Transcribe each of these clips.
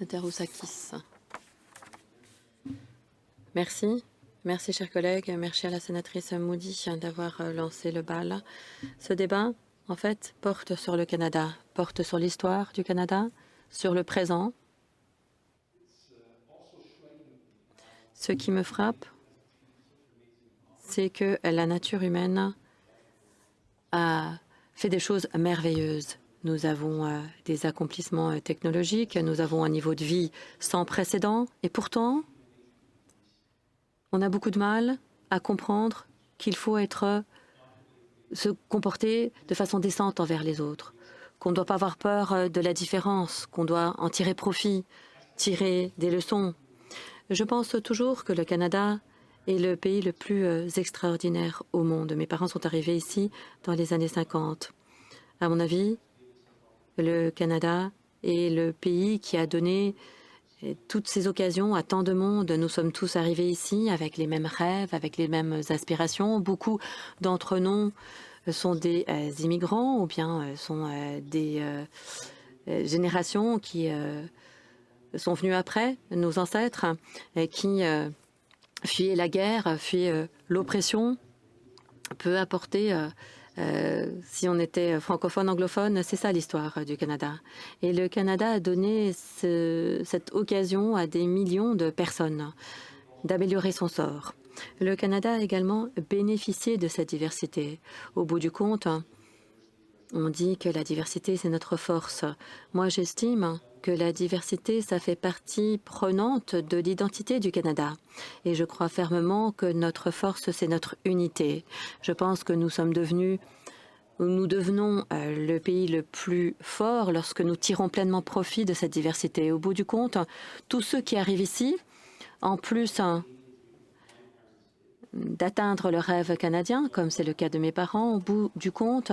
Terousakis. Merci. Merci, chers collègues. Merci à la sénatrice Moody d'avoir lancé le bal. Ce débat, en fait, porte sur le Canada, porte sur l'histoire du Canada, sur le présent. Ce qui me frappe, c'est que la nature humaine a fait des choses merveilleuses. Nous avons des accomplissements technologiques, nous avons un niveau de vie sans précédent, et pourtant, on a beaucoup de mal à comprendre qu'il faut se comporter de façon décente envers les autres, qu'on ne doit pas avoir peur de la différence, qu'on doit en tirer profit, tirer des leçons. Je pense toujours que le Canada est le pays le plus extraordinaire au monde. Mes parents sont arrivés ici dans les années 50. À mon avis, le Canada est le pays qui a donné toutes ces occasions à tant de monde. Nous sommes tous arrivés ici avec les mêmes rêves, avec les mêmes aspirations. Beaucoup d'entre nous sont des immigrants ou bien sont des générations qui sont venues après, nos ancêtres, qui fuyaient la guerre, fuyaient l'oppression. Peut apporter, si on était francophone, anglophone, c'est ça l'histoire du Canada. Et le Canada a donné cette occasion à des millions de personnes d'améliorer son sort. Le Canada a également bénéficié de cette diversité. Au bout du compte, on dit que la diversité, c'est notre force. Moi, j'estime que la diversité, ça fait partie prenante de l'identité du Canada. Et je crois fermement que notre force, c'est notre unité. Je pense que nous devenons le pays le plus fort lorsque nous tirons pleinement profit de cette diversité. Au bout du compte, tous ceux qui arrivent ici, en plus d'atteindre le rêve canadien, comme c'est le cas de mes parents, au bout du compte,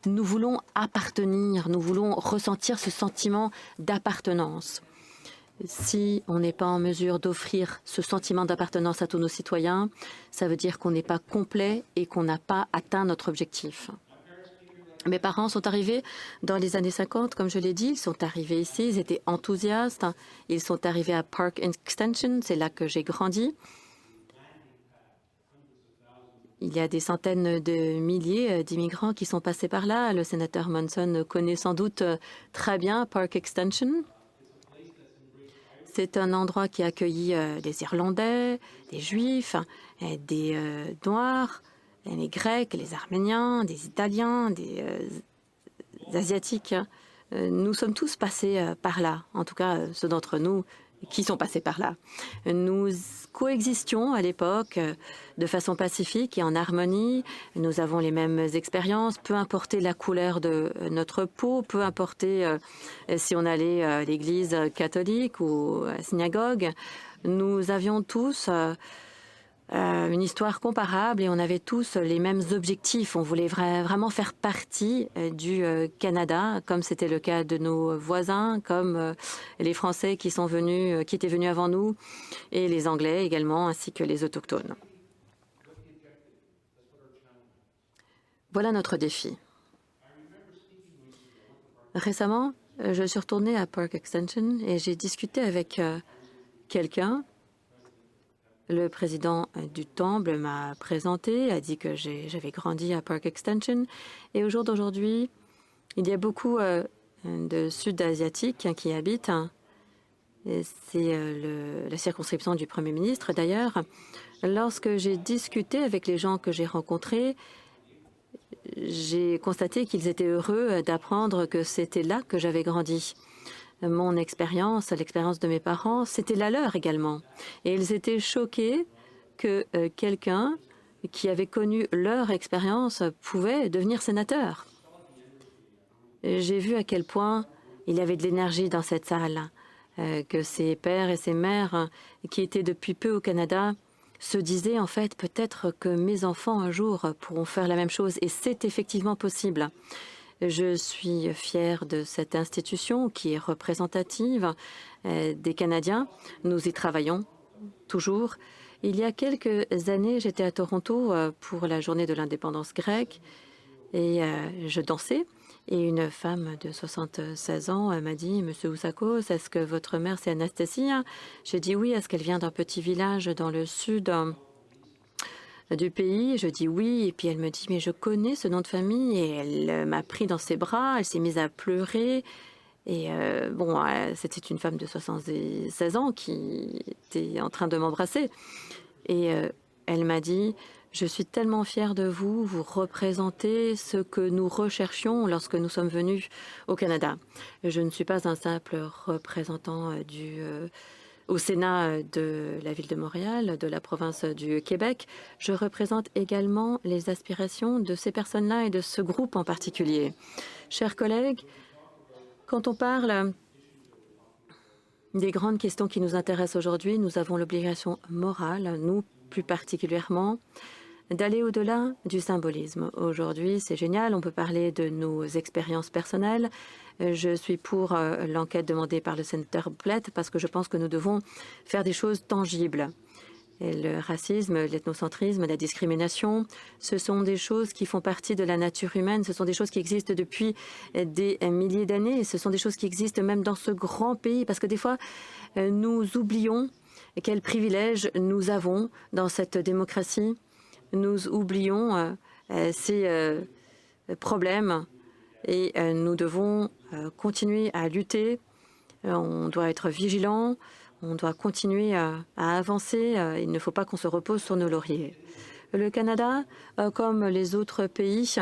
nous voulons appartenir, nous voulons ressentir ce sentiment d'appartenance. Si on n'est pas en mesure d'offrir ce sentiment d'appartenance à tous nos citoyens, ça veut dire qu'on n'est pas complet et qu'on n'a pas atteint notre objectif. Mes parents sont arrivés dans les années 50, comme je l'ai dit, ils sont arrivés ici, ils étaient enthousiastes, ils sont arrivés à Park Extension, c'est là que j'ai grandi. Il y a des centaines de milliers d'immigrants qui sont passés par là. Le sénateur Monson connaît sans doute très bien Park Extension. C'est un endroit qui a accueilli des Irlandais, des Juifs, des Noirs, les Grecs, les Arméniens, des Italiens, des Asiatiques. Nous sommes tous passés par là, en tout cas ceux d'entre nous qui sont passés par là. Nous coexistions à l'époque de façon pacifique et en harmonie. Nous avons les mêmes expériences, peu importe la couleur de notre peau, peu importe si on allait à l'église catholique ou à la synagogue. Nous avions tous une histoire comparable et on avait tous les mêmes objectifs. On voulait vraiment faire partie du Canada, comme c'était le cas de nos voisins, comme les Français qui étaient venus avant nous, et les Anglais également, ainsi que les Autochtones. Voilà notre défi. Récemment, je suis retournée à Park Extension et j'ai discuté avec quelqu'un. Le président du Temple m'a présenté, a dit que j'avais grandi à Park Extension. Et au jour d'aujourd'hui, il y a beaucoup de Sud-Asiatiques qui y habitent. C'est la circonscription du Premier ministre, d'ailleurs. Lorsque j'ai discuté avec les gens que j'ai rencontrés, j'ai constaté qu'ils étaient heureux d'apprendre que c'était là que j'avais grandi. Mon expérience, l'expérience de mes parents, c'était la leur également. Et ils étaient choqués que quelqu'un qui avait connu leur expérience pouvait devenir sénateur. J'ai vu à quel point il y avait de l'énergie dans cette salle, que ces pères et ces mères qui étaient depuis peu au Canada se disaient en fait peut-être que mes enfants un jour pourront faire la même chose. Et c'est effectivement possible. Je suis fière de cette institution qui est représentative des Canadiens. Nous y travaillons toujours. Il y a quelques années, j'étais à Toronto pour la journée de l'indépendance grecque et je dansais. Et une femme de 76 ans m'a dit, Monsieur Oussakos, est-ce que votre mère c'est Anastasia? J'ai dit oui. Est-ce qu'elle vient d'un petit village dans le sud du pays? Je dis oui. Et puis elle me dit, mais je connais ce nom de famille. Et elle m'a pris dans ses bras. Elle s'est mise à pleurer. Et c'était une femme de 76 ans qui était en train de m'embrasser. Et elle m'a dit, je suis tellement fière de vous, vous représentez ce que nous recherchions lorsque nous sommes venus au Canada. Je ne suis pas un simple représentant au Sénat de la ville de Montréal, de la province du Québec. Je représente également les aspirations de ces personnes-là et de ce groupe en particulier. Chers collègues, quand on parle des grandes questions qui nous intéressent aujourd'hui, nous avons l'obligation morale, nous plus particulièrement, d'aller au-delà du symbolisme. Aujourd'hui, c'est génial, on peut parler de nos expériences personnelles. Je suis pour l'enquête demandée par le sénateur Blett parce que je pense que nous devons faire des choses tangibles. Et le racisme, l'ethnocentrisme, la discrimination, ce sont des choses qui font partie de la nature humaine, ce sont des choses qui existent depuis des milliers d'années, ce sont des choses qui existent même dans ce grand pays, parce que des fois, nous oublions quels privilèges nous avons dans cette démocratie. Nous oublions ces problèmes et nous devons continuer à lutter. On doit être vigilant. On doit continuer à avancer. Il ne faut pas qu'on se repose sur nos lauriers. Le Canada, comme les autres pays,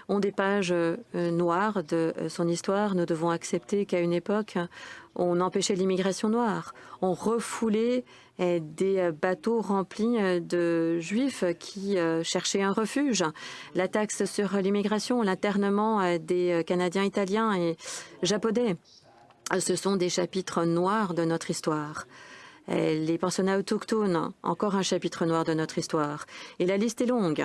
ont des pages noires de son histoire. Nous devons accepter qu'à une époque, on empêchait l'immigration noire. On refoulait des bateaux remplis de Juifs qui cherchaient un refuge. La taxe sur l'immigration, l'internement des Canadiens, Italiens et Japonais. Ce sont des chapitres noirs de notre histoire. Les pensionnats autochtones, encore un chapitre noir de notre histoire. Et la liste est longue.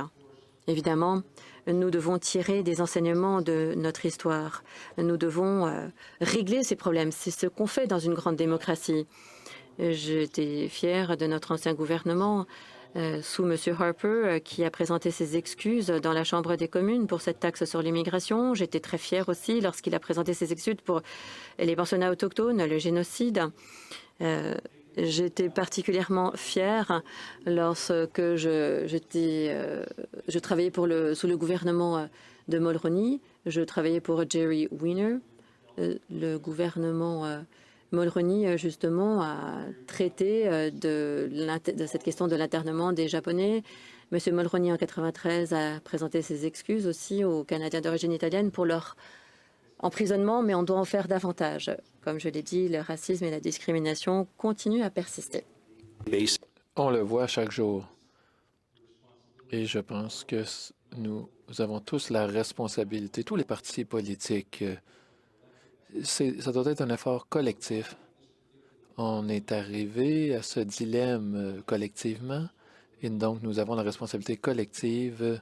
Évidemment, nous devons tirer des enseignements de notre histoire. Nous devons régler ces problèmes. C'est ce qu'on fait dans une grande démocratie. J'étais fière de notre ancien gouvernement sous M. Harper, qui a présenté ses excuses dans la Chambre des communes pour cette taxe sur l'immigration. J'étais très fière aussi lorsqu'il a présenté ses excuses pour les pensionnats autochtones, le génocide. J'étais particulièrement fière lorsque je travaillais sous le gouvernement de Mulroney. Je travaillais pour Jerry Weiner. Le gouvernement Mulroney, justement, a traité de cette question de l'internement des Japonais. M. Mulroney, en 1993, a présenté ses excuses aussi aux Canadiens d'origine italienne pour leur emprisonnement, mais on doit en faire davantage. Comme je l'ai dit, le racisme et la discrimination continuent à persister. On le voit chaque jour. Et je pense que nous avons tous la responsabilité, tous les partis politiques. Ça doit être un effort collectif. On est arrivé à ce dilemme collectivement, et donc nous avons la responsabilité collective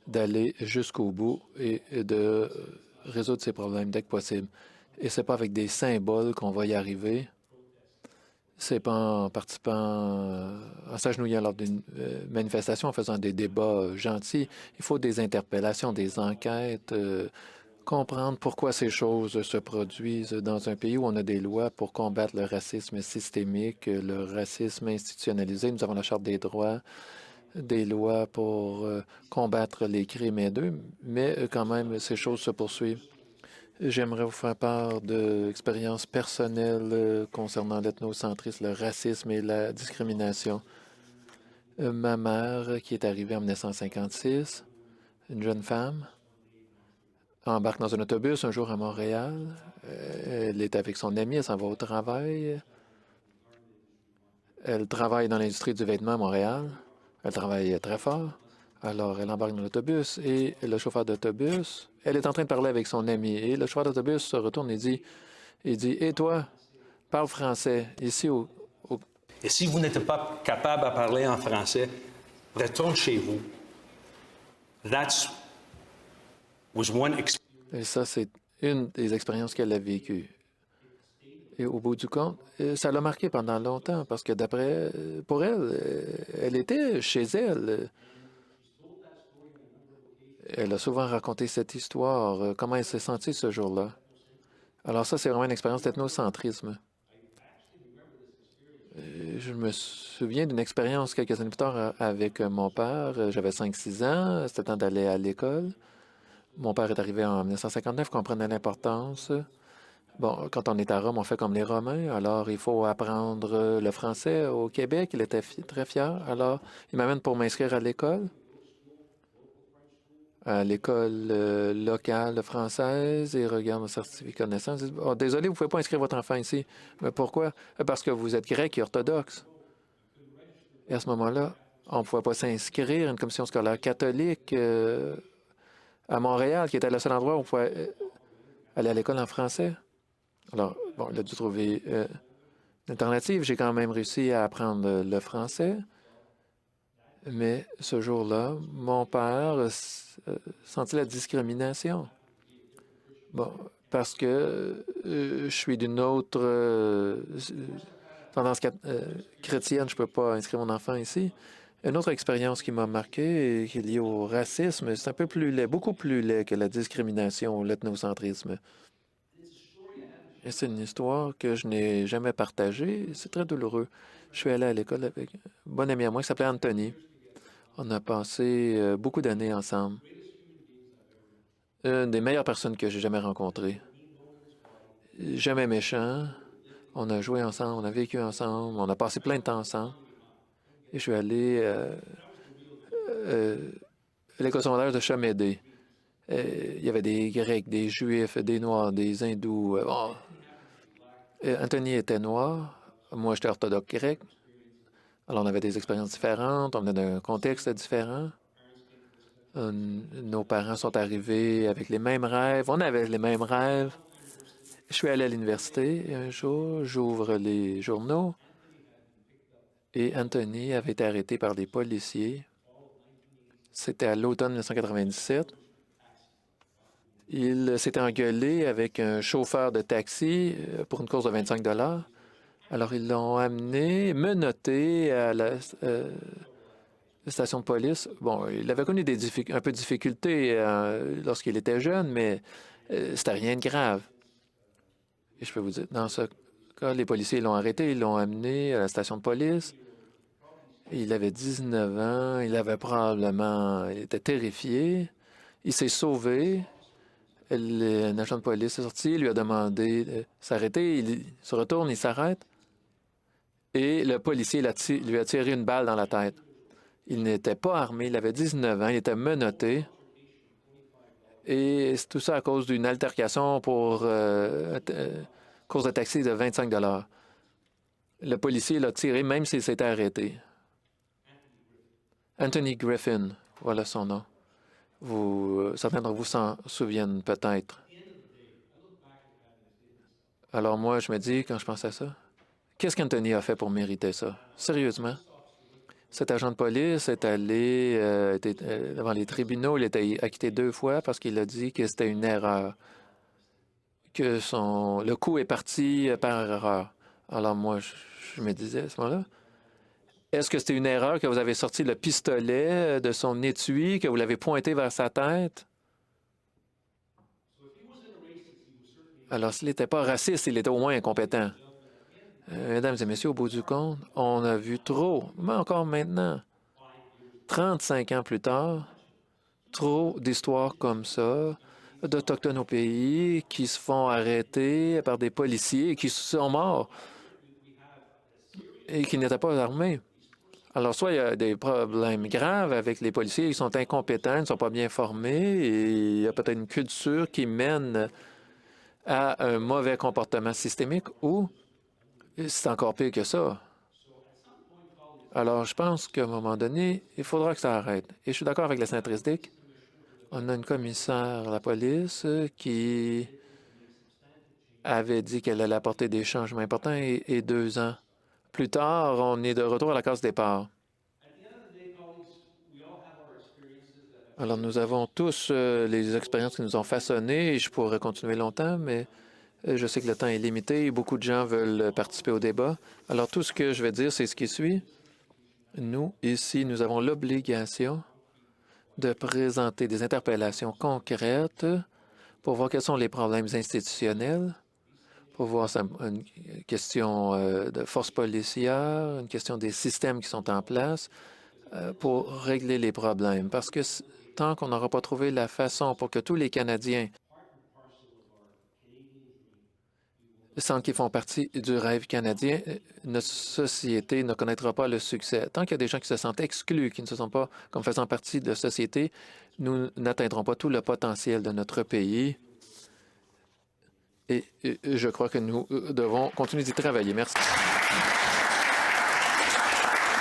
d'aller jusqu'au bout et de résoudre ces problèmes dès que possible. Et c'est pas avec des symboles qu'on va y arriver. C'est pas en participant, en s'agenouillant lors d'une manifestation, en faisant des débats gentils. Il faut des interpellations, des enquêtes, comprendre pourquoi ces choses se produisent dans un pays où on a des lois pour combattre le racisme systémique, le racisme institutionnalisé. Nous avons la Charte des droits, des lois pour combattre les crimes haineux, mais quand même, ces choses se poursuivent. J'aimerais vous faire part d'expériences personnelles concernant l'ethnocentrisme, le racisme et la discrimination. Ma mère, qui est arrivée en 1956, une jeune femme, embarque dans un autobus un jour à Montréal. Elle est avec son amie, elle s'en va au travail. Elle travaille dans l'industrie du vêtement à Montréal. Elle travaille très fort. Alors, elle embarque dans l'autobus et le chauffeur d'autobus, elle est en train de parler avec son ami. Et le chauffeur d'autobus se retourne et dit, « Et toi, parle français ici au... » Et si vous n'êtes pas capable de parler en français, retourne chez vous. Et ça, c'est une des expériences qu'elle a vécues. Et au bout du compte, ça l'a marqué pendant longtemps parce que pour elle, elle était chez elle. Elle a souvent raconté cette histoire, comment elle s'est sentie ce jour-là. Alors ça, c'est vraiment une expérience d'ethnocentrisme. Je me souviens d'une expérience quelques années plus tard avec mon père. J'avais 5, 6 ans, c'était temps d'aller à l'école. Mon père est arrivé en 1959, comprenait l'importance. Bon, quand on est à Rome, on fait comme les Romains, alors il faut apprendre le français au Québec. Il était très fier. Alors, il m'amène pour m'inscrire à l'école locale française et regarde mon certificat de naissance. Il dit, oh, désolé, vous ne pouvez pas inscrire votre enfant ici. Mais pourquoi? Parce que vous êtes grec et orthodoxe. Et à ce moment-là, on ne pouvait pas s'inscrire à une commission scolaire catholique à Montréal, qui était le seul endroit où on pouvait aller à l'école en français. Alors, bon, il a dû trouver une alternative. J'ai quand même réussi à apprendre le français. Mais ce jour-là, mon père sentit la discrimination. Bon, parce que je suis d'une autre tendance chrétienne, je ne peux pas inscrire mon enfant ici. Une autre expérience qui m'a marqué et qui est liée au racisme, c'est un peu plus laid, beaucoup plus laid que la discrimination ou l'ethnocentrisme. Et c'est une histoire que je n'ai jamais partagée. C'est très douloureux. Je suis allé à l'école avec un bon ami à moi qui s'appelait Anthony. On a passé beaucoup d'années ensemble. Une des meilleures personnes que j'ai jamais rencontrées. Jamais méchant. On a joué ensemble, on a vécu ensemble, on a passé plein de temps ensemble. Et je suis allé à l'école secondaire de Chamédé. Il y avait des Grecs, des Juifs, des Noirs, des Hindous. Bon. Anthony était noir. Moi, j'étais orthodoxe grec. Alors, on avait des expériences différentes, on venait d'un contexte différent. Nos parents sont arrivés avec les mêmes rêves. On avait les mêmes rêves. Je suis allé à l'université et un jour, j'ouvre les journaux et Anthony avait été arrêté par des policiers. C'était à l'automne 1997. Il s'était engueulé avec un chauffeur de taxi pour une course de 25 $. Alors, ils l'ont amené, menotté à la station de police. Bon, il avait connu un peu de difficultés lorsqu'il était jeune, mais c'était rien de grave. Et je peux vous dire, dans ce cas, les policiers l'ont arrêté, ils l'ont amené à la station de police. Il avait 19 ans, il était terrifié. Il s'est sauvé. Un agent de police est sorti, lui a demandé de s'arrêter. Il se retourne, il s'arrête. Et le policier lui a tiré une balle dans la tête. Il n'était pas armé, il avait 19 ans, il était menotté. Et c'est tout ça à cause d'une altercation pour course de taxi de 25 $. Le policier l'a tiré même s'il s'était arrêté. Anthony Griffin, voilà son nom. Certains d'entre vous s'en souviennent peut-être. Alors moi, je me dis, quand je pense à ça, qu'est-ce qu'Anthony a fait pour mériter ça? Sérieusement? Cet agent de police est allé devant les tribunaux. Il a été acquitté 2 fois parce qu'il a dit que c'était une erreur, que le coup est parti par erreur. Alors moi, je me disais à ce moment-là, est-ce que c'était une erreur que vous avez sorti le pistolet de son étui, que vous l'avez pointé vers sa tête? Alors, s'il n'était pas raciste, il était au moins incompétent. Mesdames et messieurs, au bout du compte, on a vu trop, mais encore maintenant, 35 ans plus tard, trop d'histoires comme ça, d'Autochtones au pays qui se font arrêter par des policiers et qui sont morts et qui n'étaient pas armés. Alors, soit il y a des problèmes graves avec les policiers, ils sont incompétents, ils ne sont pas bien formés, et il y a peut-être une culture qui mène à un mauvais comportement systémique, ou c'est encore pire que ça. Alors, je pense qu'à un moment donné, il faudra que ça arrête. Et je suis d'accord avec la sénatrice Dick. On a une commissaire à la police qui avait dit qu'elle allait apporter des changements importants et 2 ans plus tard, on est de retour à la case départ. Alors, nous avons tous les expériences qui nous ont façonnés et je pourrais continuer longtemps, mais je sais que le temps est limité et beaucoup de gens veulent participer au débat. Alors, tout ce que je vais dire, c'est ce qui suit. Nous, ici, nous avons l'obligation de présenter des interpellations concrètes pour voir quels sont les problèmes institutionnels, pour voir une question de force policière, une question des systèmes qui sont en place pour régler les problèmes. Parce que tant qu'on n'aura pas trouvé la façon pour que tous les Canadiens sentent qu'ils font partie du rêve canadien, notre société ne connaîtra pas le succès. Tant qu'il y a des gens qui se sentent exclus, qui ne se sentent pas comme faisant partie de la société, nous n'atteindrons pas tout le potentiel de notre pays. Et je crois que nous devons continuer d'y travailler. Merci.